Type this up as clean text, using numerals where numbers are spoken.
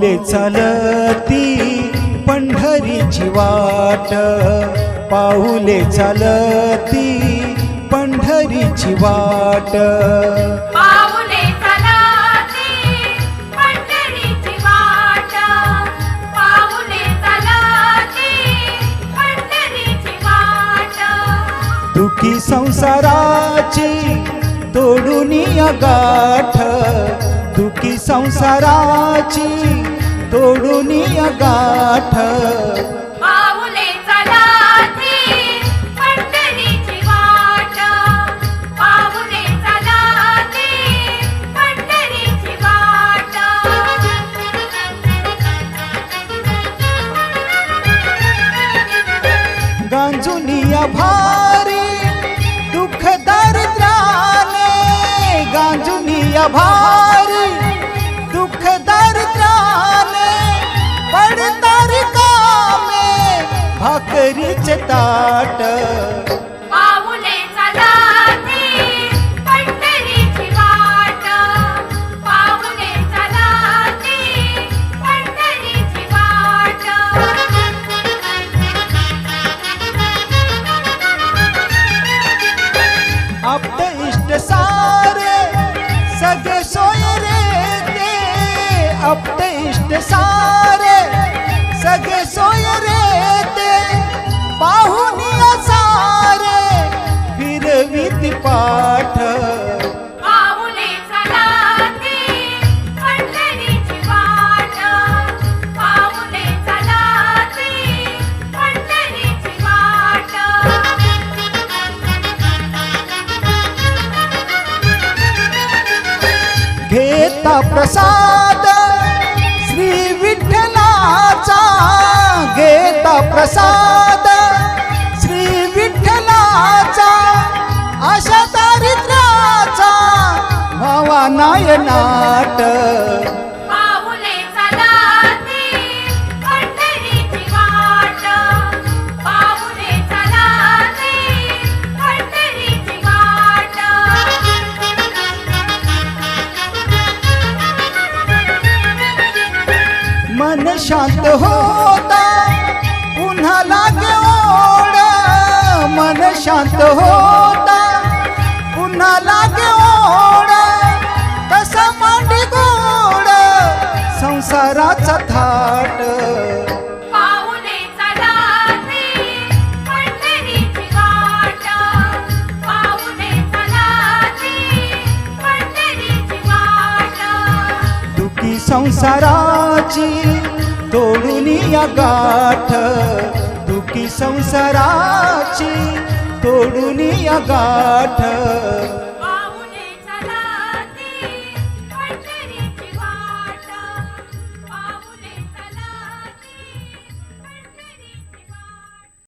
पाऊले चालती पंढरीची वाट, पाऊले चालती पंढरीची वाट, पाऊले चालती पंढरीची वाट, पाऊले चालती पंढरीची वाट. दुखी संसाराची तोडून गाठ, दुखी संसाराची तोडून गाठ, पाऊले चालती पंढरीची वाट, पाऊले चालती पंढरीची वाट. गांजुनिया भारी दुःख दारिद्र्याने, गांजुनिया भारी दुःख दारिद्र्याने, पडतारी कामे भाकरीचे ताट, पाऊले चालती पंढरीची वाट, पाऊले चालती पंढरीची वाट. आपटे इष्ट सारे सगळे सोय रे ते, आपटे इष्ट सारे सगळे सोय रे ते, पाहुनिया सारे फिरवीत पाठ, पाऊले चालती पंढरीची वाट, पाऊले चालती पंढरीची वाट. घेता प्रसाद श्री विठ्ठलाचा, घेता प्रसाद श्री विठ्ठलाचा, आशा दारिद्र्याचा व्हावा नायनाट, पाऊले चालती पंढरीची वाट, पाऊले चालती पंढरीची वाट. मन शांत होता पुन्हा लागे ओढ, मन शांत होता पुन्हा लागे ओढ, तसा मांडी गोड संसाराचा थाट, पाऊले चालती पंढरीची वाट, पाऊले चालती पंढरीची वाट. दुखी संसाराची तोडून गाठ, दुखी संसाराची तोडून गाठ.